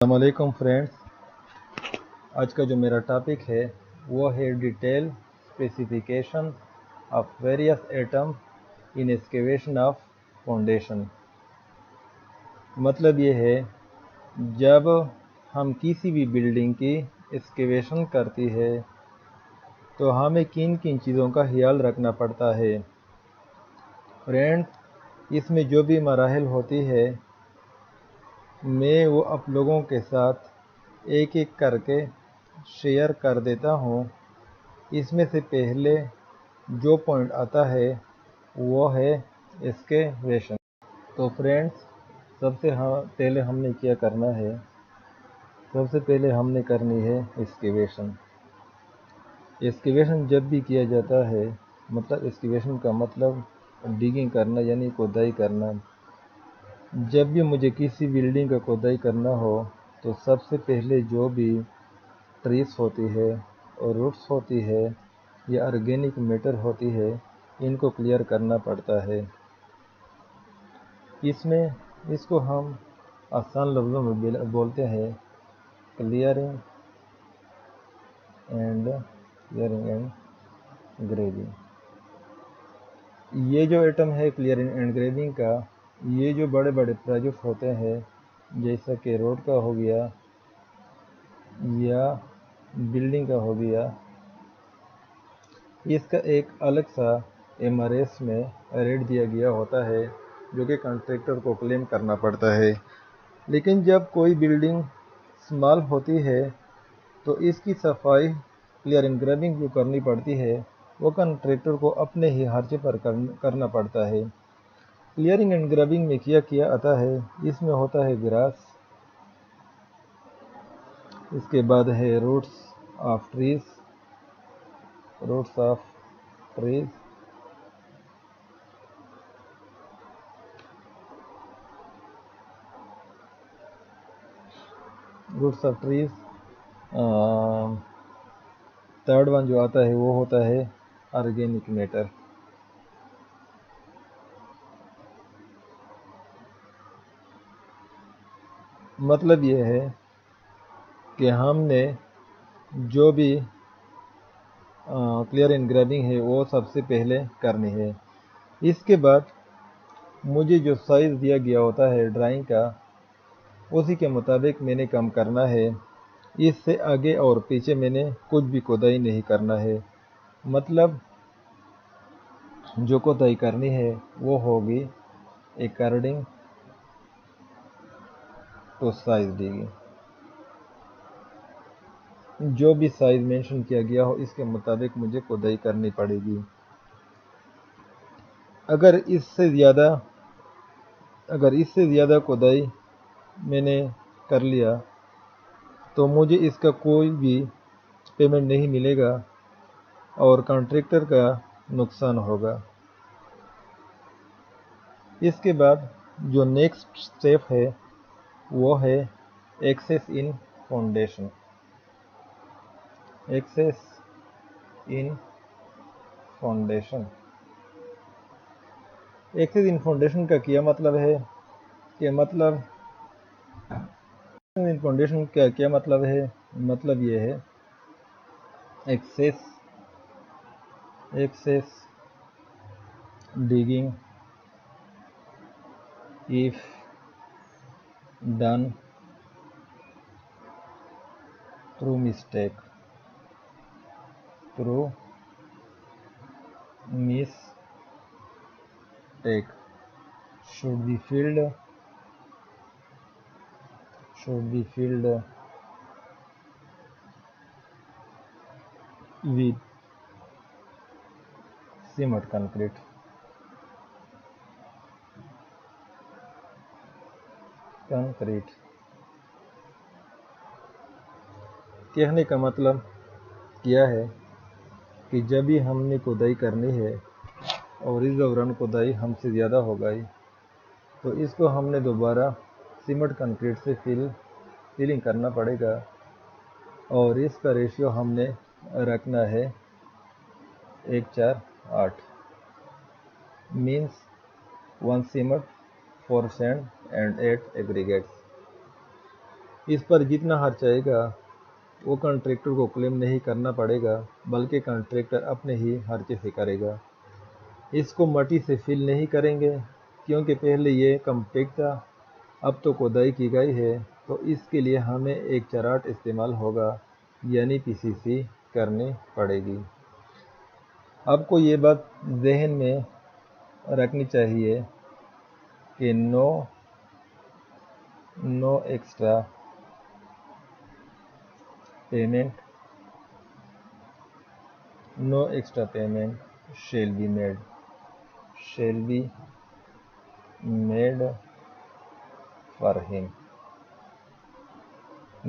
السلام علیکم فرینڈس، آج کا جو میرا ٹاپک ہے وہ ہے detail specification of various item in excavation of foundation. مطلب یہ ہے جب ہم کسی بھی بلڈنگ کی ایکسکیویشن کرتی ہے تو ہمیں کن کن چیزوں کا خیال رکھنا پڑتا ہے۔ فرینڈس، اس میں جو بھی مراحل ہوتی ہے میں وہ آپ لوگوں کے ساتھ ایک ایک کر کے شیئر کر دیتا ہوں۔ اس میں سے پہلے جو پوائنٹ آتا ہے وہ ہے ایکسکیویشن۔ تو فرینڈس، سب سے پہلے ہم نے کیا کرنا ہے، سب سے پہلے ہم نے کرنی ہے ایکسکیویشن۔ ایکسکیویشن جب بھی کیا جاتا ہے، مطلب ایکسکیویشن کا مطلب ڈیگنگ کرنا یعنی کھدائی کرنا۔ جب بھی مجھے کسی بلڈنگ کا کھدائی کرنا ہو تو سب سے پہلے جو بھی ٹریس ہوتی ہے اور روٹس ہوتی ہے یا آرگینک میٹر ہوتی ہے ان کو کلیئر کرنا پڑتا ہے۔ اس کو ہم آسان لفظوں میں بولتے ہیں کلیئرنگ اینڈ گریڈنگ۔ یہ جو ایٹم ہے کلیئرنگ اینڈ گریڈنگ کا، یہ جو بڑے بڑے پروجیکٹ ہوتے ہیں جیسا کہ روڈ کا ہو گیا یا بلڈنگ کا ہو گیا، اس کا ایک الگ سا MRS میں ریٹ دیا گیا ہوتا ہے جو کہ کنٹریکٹر کو کلیم کرنا پڑتا ہے۔ لیکن جب کوئی بلڈنگ اسمال ہوتی ہے تو اس کی صفائی کلیئرنگ گریبنگ جو کرنی پڑتی ہے وہ کنٹریکٹر کو اپنے ہی خرچے پر کرنا پڑتا ہے۔ کلیئرنگ اینڈ گریبنگ میں کیا آتا ہے، اس میں ہوتا ہے گراس، اس کے بعد ہے roots of trees, roots of trees, third one جو آتا ہے وہ ہوتا ہے آرگینک میٹر۔ مطلب یہ ہے کہ ہم نے جو بھی کلیئر اینڈ گریبنگ ہے وہ سب سے پہلے کرنی ہے۔ اس کے بعد مجھے جو سائز دیا گیا ہوتا ہے ڈرائنگ کا اسی کے مطابق میں نے کام کرنا ہے۔ اس سے آگے اور پیچھے میں نے کچھ بھی کھدائی نہیں کرنا ہے۔ مطلب جو کھدائی کرنی ہے وہ ہوگی اکارڈنگ ٹو سائز ڈیگنگ۔ جو بھی سائز مینشن کیا گیا ہو اس کے مطابق مجھے کھدائی کرنی پڑے گی۔ اگر اس سے زیادہ کھدائی میں نے کر لیا تو مجھے اس کا کوئی بھی پیمنٹ نہیں ملے گا اور کنٹریکٹر کا نقصان ہوگا۔ اس کے بعد جو نیکسٹ سٹیپ ہے وہ ہے access in foundation. Access in foundation, access in foundation کا کیا مطلب ہے مطلب یہ ہے access ڈیگنگ if done through mistake should be filled with cement concrete۔ کہنے کا مطلب کیا ہے کہ جب بھی ہم نے کھدائی کرنی ہے اور اس دوران کھدائی ہم سے زیادہ ہو گئی تو اس کو ہم نے دوبارہ سیمنٹ کنکریٹ سے فلنگ کرنا پڑے گا، اور اس کا ریشیو ہم نے رکھنا ہے 1:4:8، means 1 cement 4 sand and 8 aggregates. اس پر جتنا خرچ آئے گا وہ کنٹریکٹر کو کلیم نہیں کرنا پڑے گا، بلکہ کنٹریکٹر اپنے ہی خرچے سے کرے گا۔ اس کو مٹی سے فل نہیں کریں گے کیونکہ پہلے یہ کمپیکٹ تھا، اب تو کھدائی کی گئی ہے، تو اس کے لیے ہمیں ایک چراٹ استعمال ہوگا، یعنی PCC کرنی پڑے گی۔ آپ کو یہ بات ذہن میں رکھنی چاہیے کہ no extra payment shall be made for him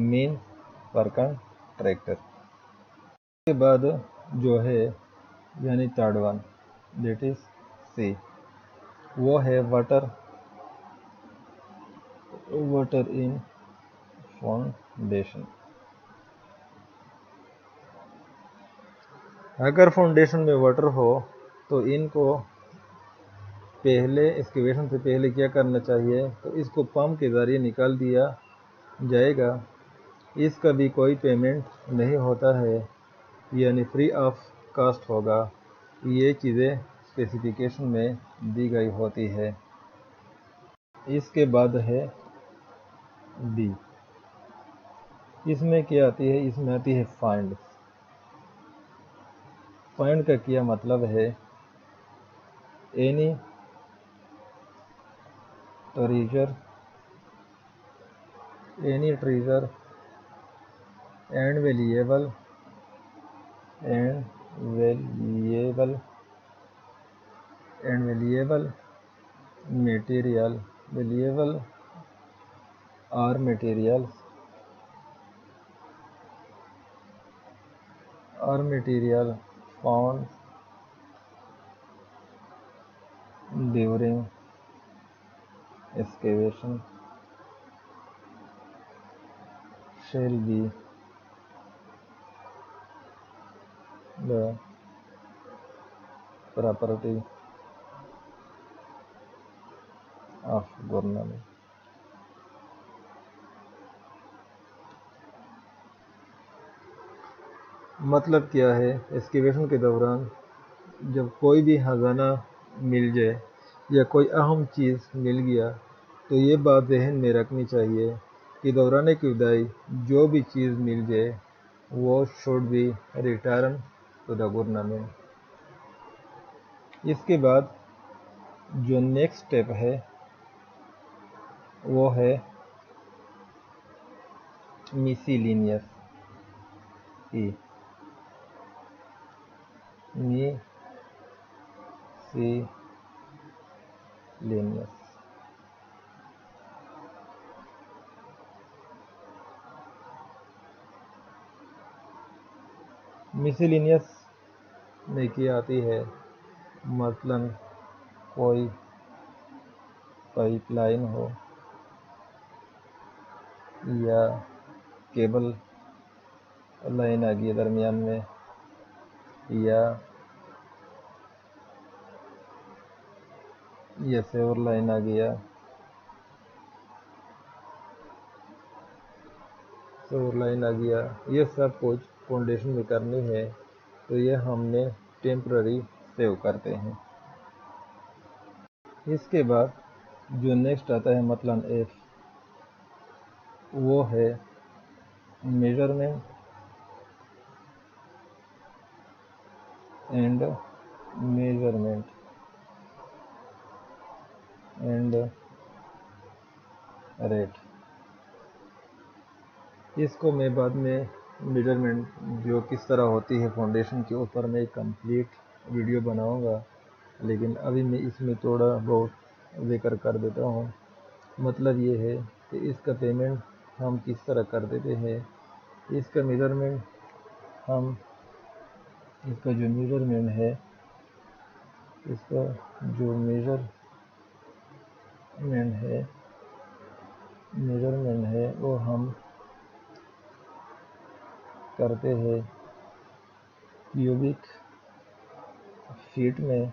means per contractor۔ اس کے بعد جو ہے یعنی third one that is C، وہ ہے واٹر ان فاؤنڈیشن۔ اگر فاؤنڈیشن میں واٹر ہو تو ان کو پہلے ایکسکیویشن سے پہلے کیا کرنا چاہیے، تو اس کو پمپ کے ذریعے نکال دیا جائے گا۔ اس کا بھی کوئی پیمنٹ نہیں ہوتا ہے، یعنی فری آف کاسٹ ہوگا۔ یہ چیزیں اسپیسیفیکیشن میں دی گئی ہوتی ہے۔ اس کے بعد ہے B، اس میں کیا آتی ہے؟ اس میں آتی ہے فائنڈ۔ فائنڈ کا کیا مطلب ہے؟ Any treasure and valuable material found during excavation shall be the property of government۔ مطلب کیا ہے؟ ایکسکیویشن کے دوران جب کوئی بھی خزانہ مل جائے یا کوئی اہم چیز مل گیا تو یہ بات ذہن میں رکھنی چاہیے کہ دوران کھدائی جو بھی چیز مل جائے وہ should be returned to the government۔ اس کے بعد جو نیکسٹ اسٹیپ ہے وہ ہے miscellaneous۔ miscellaneous میں کیا آتی ہے؟ مثلاً کوئی پائپ لائن ہو یا کیبل لائن آ گئی درمیان میں، یا سیور لائن آ گیا، یہ سب کچھ فاؤنڈیشن میں کرنی ہے، تو یہ ہم نے ٹیمپرری سیو کرتے ہیں۔ اس کے بعد جو نیکسٹ آتا ہے مثلاً F، وہ ہے میجرمنٹ اینڈ ریٹ۔ اس کو میں بعد میں میجرمنٹ جو کس طرح ہوتی ہے فاؤنڈیشن کے اوپر میں کمپلیٹ ویڈیو بناؤں گا، لیکن ابھی میں اس میں تھوڑا بہت ذکر کر دیتا ہوں۔ مطلب یہ ہے کہ اس کا پیمنٹ ہم کس طرح کر دیتے ہیں، اس کا میجرمنٹ ہے وہ ہم کرتے ہیں کیوبک فیٹ میں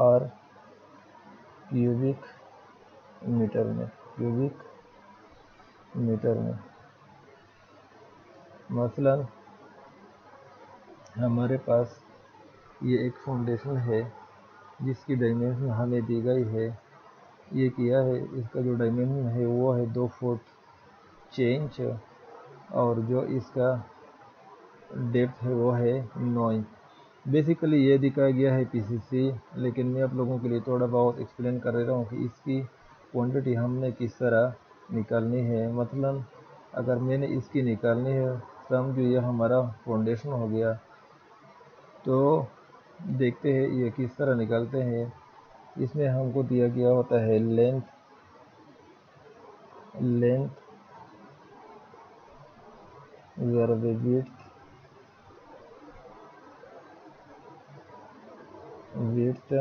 اور کیوبک میٹر میں۔ میٹر میں۔ مثلا ہمارے پاس یہ ایک فاؤنڈیشن ہے جس کی ڈائمینشن ہمیں دی گئی ہے، یہ کیا ہے، اس کا جو ڈائمینشن ہے وہ ہے 2 فٹ 6 انچ، اور جو اس کا ڈیپتھ ہے وہ ہے 9 انچ۔ بیسیکلی یہ دکھایا گیا ہے PCC، لیکن میں آپ لوگوں کے لیے تھوڑا بہت ایکسپلین کر رہا ہوں کہ اس کی کوانٹٹی ہم نے کس طرح نکالنی ہے۔ مثلا اگر میں نے اس کی نکالنی ہے، سمجھو یہ ہمارا فاؤنڈیشن ہو گیا، تو دیکھتے ہیں یہ کس طرح نکالتے ہیں۔ اس میں ہم کو دیا گیا ہوتا ہے لینتھ ضرب ویڈتھ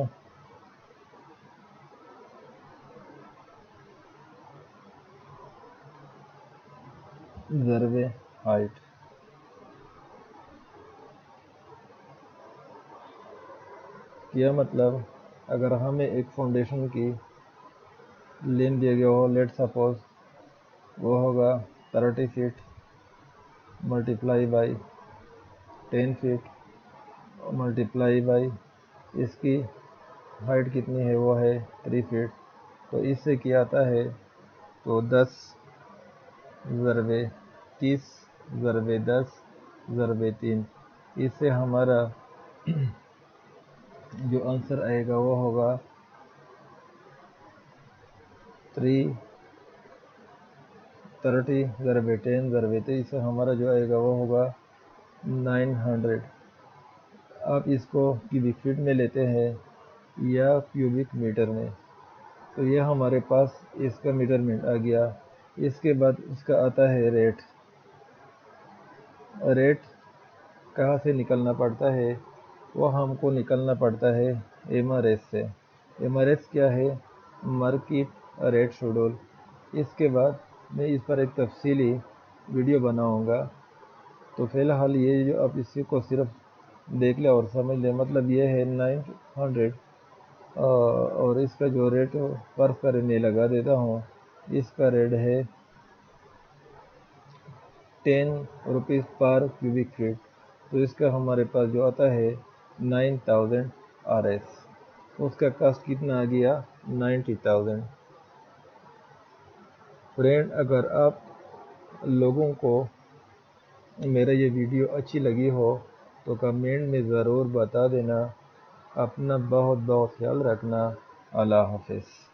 ضرب ہائٹ۔ کیا مطلب، اگر ہمیں ایک فاؤنڈیشن کی لینتھ دیا گیا ہو، لیٹ سپوز وہ ہوگا 30 feet multiply by 10 feet multiply by اس کی ہائٹ کتنی ہے، وہ ہے 3 فٹ، تو اس سے کیا آتا ہے، تو 10 ضرب 30 ضرب 10 ضرب 3، اس سے ہمارا جو آنسر آئے گا وہ ہوگا 330 ضرب 10 ضرب 3، اس سے ہمارا جو آئے گا وہ ہوگا 900۔ آپ اس کو کیوبک فٹ میں لیتے ہیں یا کیوبک میٹر میں، تو یہ ہمارے پاس اس کا میجرمنٹ آ گیا۔ اس کے بعد اس کا آتا ہے ریٹ کہاں سے نکلنا پڑتا ہے، وہ ہم کو نکلنا پڑتا ہے MRS سے۔ MRS کیا ہے، مارکیٹ ریٹ شیڈول۔ اس کے بعد میں اس پر ایک تفصیلی ویڈیو بناؤں گا، تو فی الحال یہ جو آپ اسی کو صرف دیکھ لیں اور سمجھ لیں، مطلب یہ ہے 900، اور اس کا جو ریٹ فرض کریں میں لگا دیتا ہوں، اس کا ریٹ ہے 10 روپیز پر کیوبک فٹ، تو اس کا ہمارے پاس جو آتا ہے 9000 RS، اس کا کاسٹ کتنا آ گیا، 90,000۔ فرینڈ، اگر آپ لوگوں کو میرا یہ ویڈیو اچھی لگی ہو تو کمنٹ میں ضرور بتا دینا۔ اپنا بہت بہت خیال رکھنا۔ اللہ حافظ۔